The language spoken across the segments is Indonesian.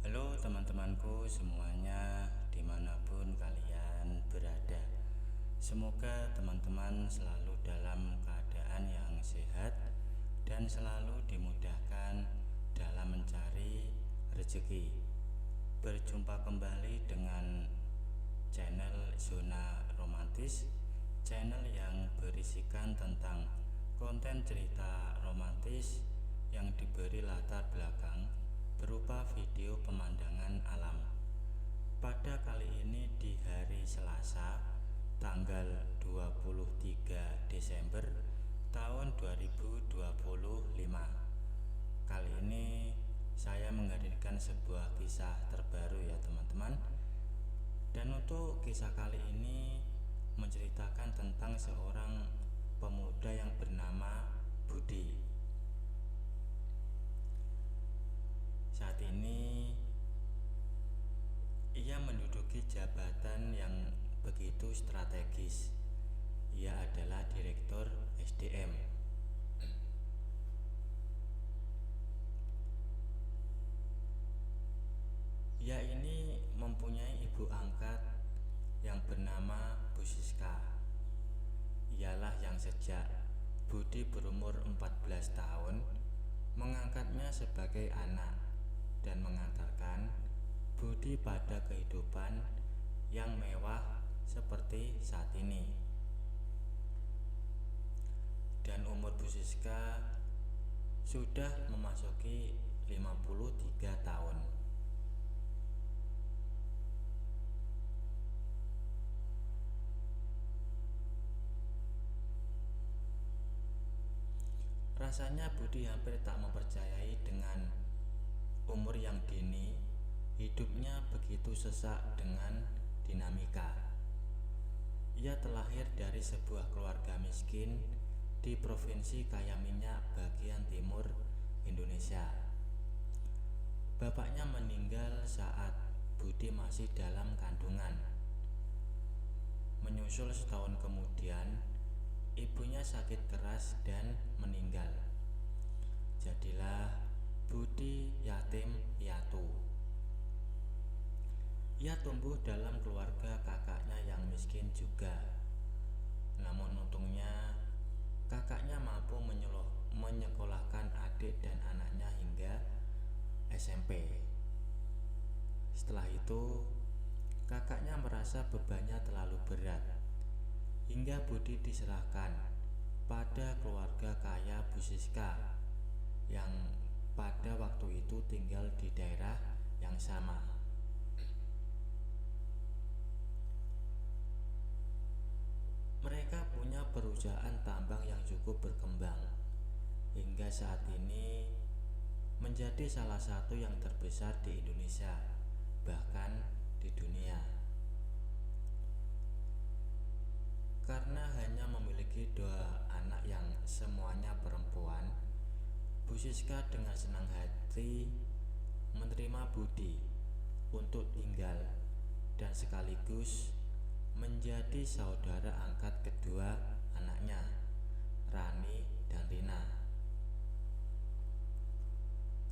Halo teman-temanku semuanya, dimanapun kalian berada. Semoga teman-teman selalu dalam keadaan yang sehat dan selalu dimudahkan dalam mencari rezeki. Berjumpa kembali dengan channel Zona Romantis, channel yang berisikan tentang konten cerita romantis yang diberi latar belakang berupa video pemandangan alam. Pada kali ini di hari Selasa tanggal 23 Desember tahun 2025. Kali ini saya menghadirkan sebuah kisah terbaru ya teman-teman. Dan untuk kisah kali ini menceritakan tentang seorang pemuda yang bernama Budi. Saat ini ia menduduki jabatan yang begitu strategis. Ia adalah Direktur SDM. Ia ini mempunyai ibu angkat yang bernama Bu Siska. Ialah yang sejak Budi berumur 14 tahun mengangkatnya sebagai anak dan mengantarkan Budi pada kehidupan yang mewah seperti saat ini. Dan umur Bu Siska sudah memasuki 53 tahun. Rasanya Budi hampir tak mempercayai dengan umur yang dini, hidupnya begitu sesak dengan dinamika. Ia terlahir dari sebuah keluarga miskin di Provinsi Kaya Minyak bagian timur Indonesia. Bapaknya meninggal saat Budi masih dalam kandungan. Menyusul setahun kemudian, ibunya sakit keras dan meninggal. Jadilah Budi yatim piatu. Ia tumbuh dalam keluarga kakaknya yang miskin juga. Namun untungnya kakaknya mampu menyekolahkan adik dan anaknya hingga SMP. Setelah itu kakaknya merasa bebannya terlalu berat hingga Budi diserahkan pada keluarga kaya Bu Siska yang pada waktu itu tinggal di daerah yang sama. Mereka punya perusahaan tambang yang cukup berkembang hingga saat ini menjadi salah satu yang terbesar di Indonesia, bahkan di dunia. Karena hanya memiliki 2 anak yang semuanya perempuan, Bu Siska dengan senang hati menerima Budi untuk tinggal dan sekaligus menjadi saudara angkat kedua anaknya, Rani dan Rina.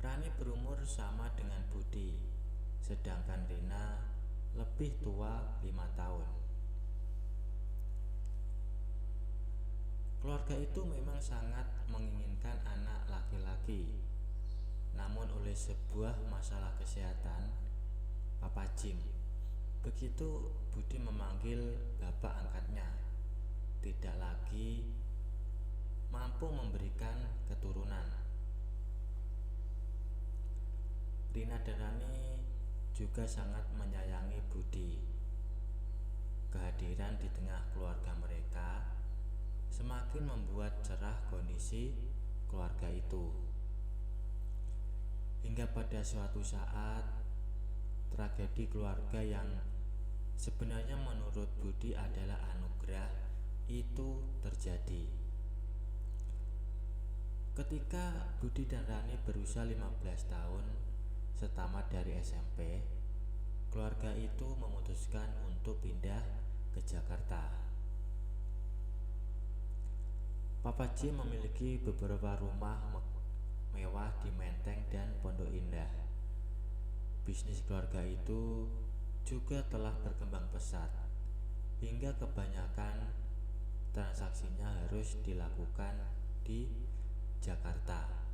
Rani berumur sama dengan Budi, sedangkan Rina lebih tua 5 tahun. Keluarga itu memang sangat menginginkan anak laki-laki. Namun oleh sebuah masalah kesehatan, Papa Jim, begitu Budi memanggil bapak angkatnya, tidak lagi mampu memberikan keturunan. Rina dan Rani juga sangat menyayangi Budi. Kehadiran di tengah keluarga mereka semakin membuat cerah kondisi keluarga itu. Hingga pada suatu saat tragedi keluarga yang sebenarnya menurut Budi adalah anugerah itu terjadi. Ketika Budi dan Rani berusia 15 tahun setamat dari SMP, keluarga itu memutuskan untuk pindah ke Jakarta. Papa J memiliki beberapa rumah mewah di Menteng dan Pondok Indah. Bisnis keluarga itu juga telah berkembang pesat, hingga kebanyakan transaksinya harus dilakukan di Jakarta.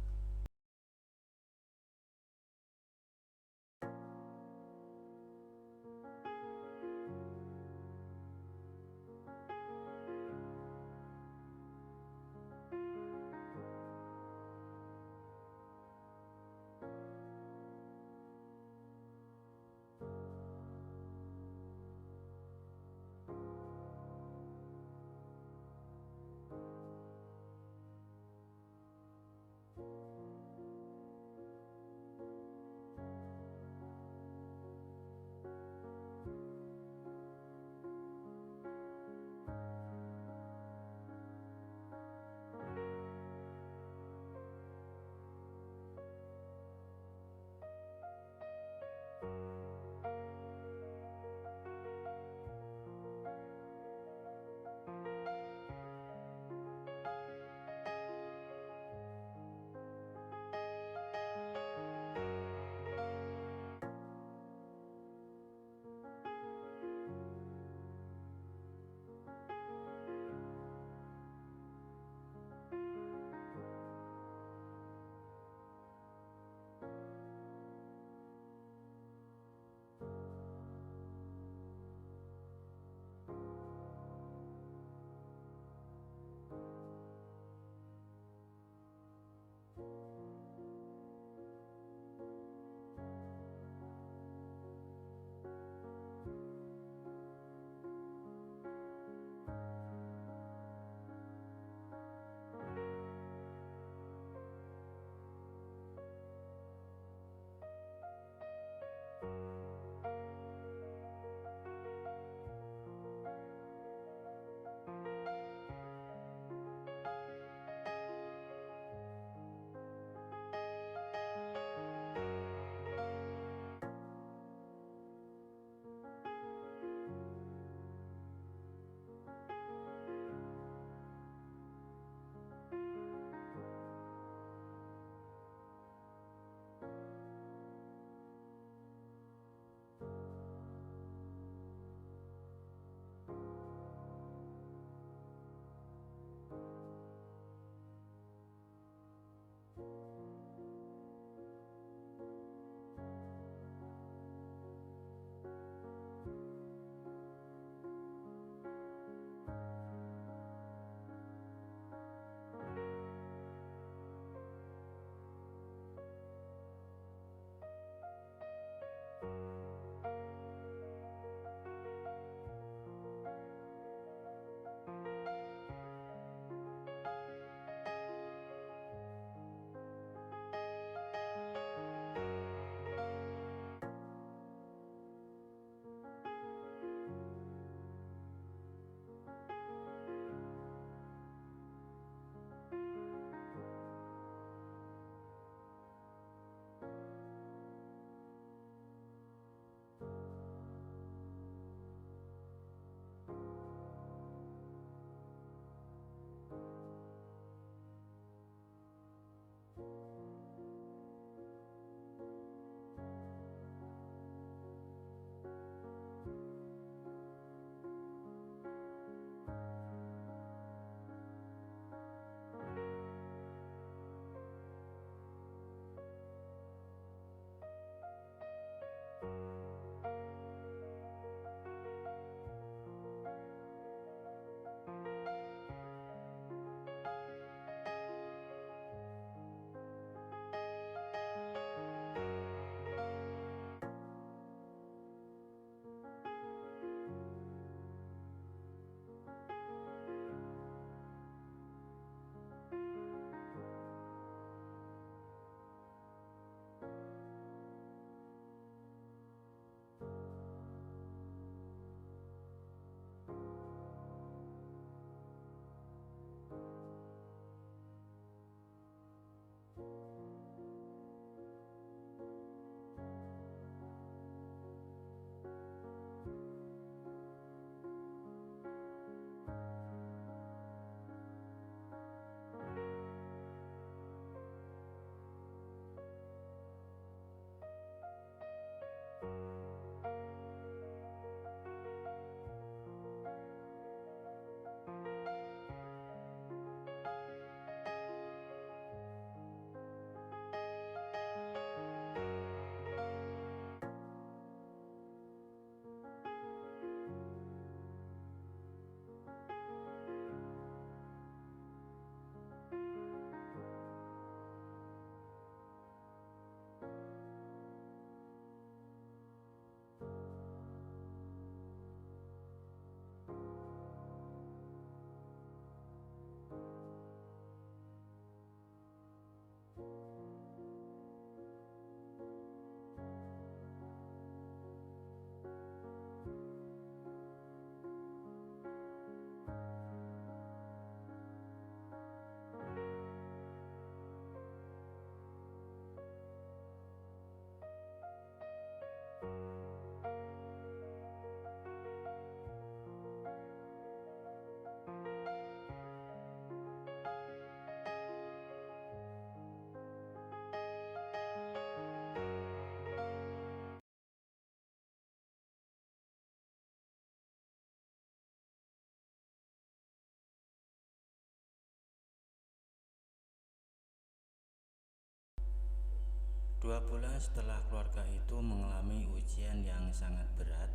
2 bulan setelah keluarga itu mengalami ujian yang sangat berat,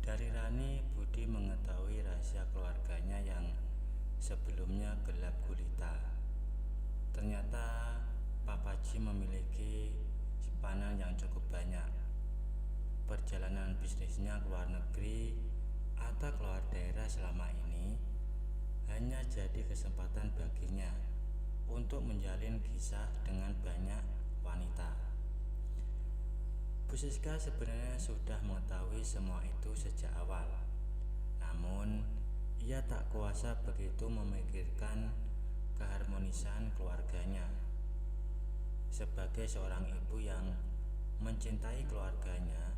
dari Rani, Budi mengetahui rahasia keluarganya yang sebelumnya gelap gulita. Ternyata Papa Jim memiliki simpanan yang cukup banyak. Perjalanan bisnisnya ke luar negeri atau keluar daerah selama ini hanya jadi kesempatan baginya untuk menjalin kisah dengan banyak wanita. Bu Siska sebenarnya sudah mengetahui semua itu sejak awal. Namun, ia tak kuasa begitu memikirkan keharmonisan keluarganya. Sebagai seorang ibu yang mencintai keluarganya,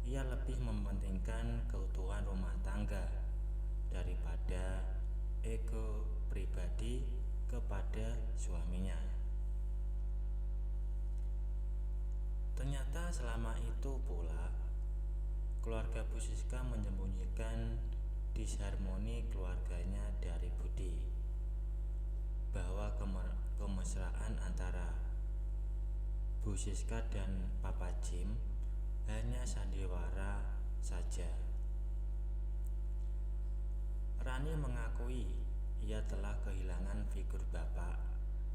ia lebih mementingkan keutuhan rumah tangga daripada ego pribadi kepada suaminya. Ternyata selama itu pula keluarga Bu Siska menyembunyikan disharmoni keluarganya dari Budi, bahwa kemesraan antara Bu Siska dan Papa Jim hanya sandiwara saja. Rani mengakui ia telah kehilangan figur bapak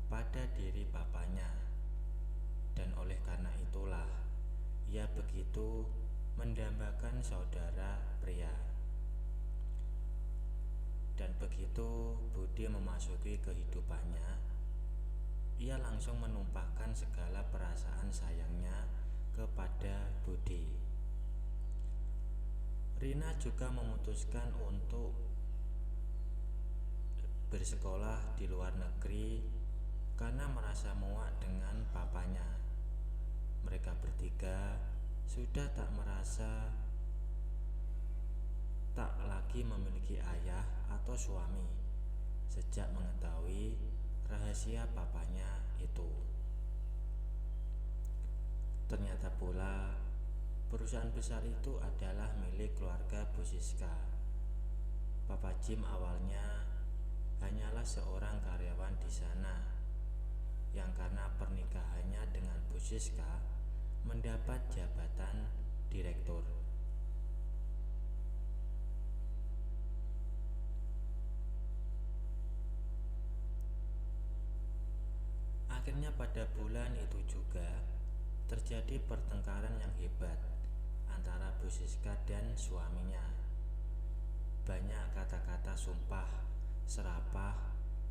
pada diri papanya, dan oleh karena itulah ia begitu mendambakan saudara pria. Dan begitu Budi memasuki kehidupannya, ia langsung menumpahkan segala perasaan sayangnya kepada Budi. Rina juga memutuskan untuk bersekolah di luar negeri karena merasa muak dengan papanya. Mereka bertiga sudah tak lagi memiliki ayah atau suami sejak mengetahui rahasia papanya itu. Ternyata pula perusahaan besar itu adalah milik keluarga Bu Siska. Papa Jim awalnya hanyalah seorang karyawan di sana yang karena pernikahannya dengan Bu Siska mendapat jabatan direktur. Akhirnya pada bulan itu juga terjadi pertengkaran yang hebat antara Bu Siska dan suaminya. Banyak kata-kata sumpah serapah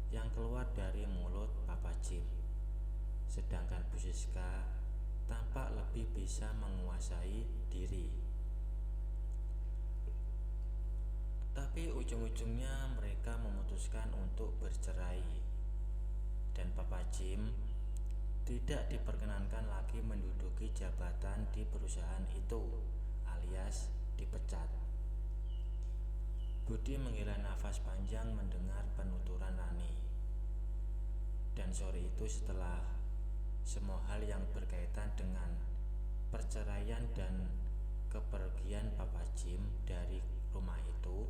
yang keluar dari mulut Papa Jim, sedangkan Bu Siska tampak lebih bisa menguasai diri. Tapi ujung-ujungnya mereka memutuskan untuk bercerai, dan Papa Jim tidak diperkenankan lagi menduduki jabatan di perusahaan itu, alias dipecat. Budi menghela nafas panjang mendengar penuturan Rani. Dan sore itu setelah semua hal yang berkaitan dengan perceraian dan kepergian Papa Jim dari rumah itu,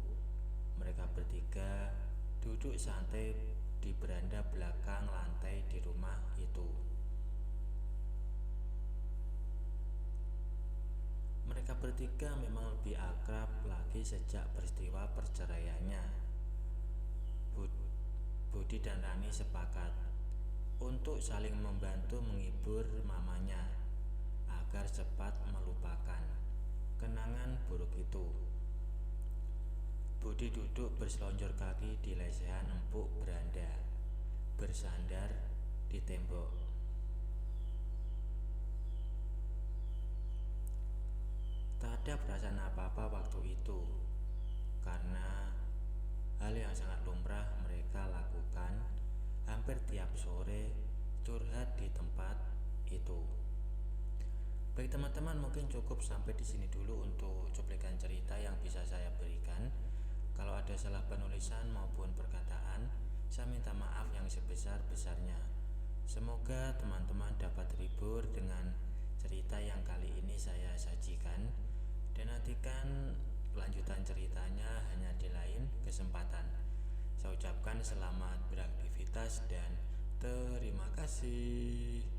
mereka bertiga duduk santai di beranda belakang lantai di rumah itu. Mereka bertiga memang lebih akrab lagi sejak peristiwa perceraiannya. Budi dan Rani sepakat untuk saling membantu menghibur mamanya agar cepat melupakan kenangan buruk itu. Budi duduk berselonjor kaki di lesehan empuk beranda, bersandar di tembok. Tak ada perasaan apa-apa waktu itu, karena hal yang sangat lumrah mereka lakukan hampir tiap sore curhat di tempat itu. Baik teman-teman, mungkin cukup sampai di sini dulu untuk cuplikan cerita yang bisa saya berikan. Kalau ada salah penulisan maupun perkataan, saya minta maaf yang sebesar-besarnya. Semoga teman-teman dapat terhibur dengan cerita yang kali ini saya sajikan, dan nantikan kelanjutan ceritanya hanya di lain kesempatan. Saya ucapkan selamat beraktivitas dan terima kasih.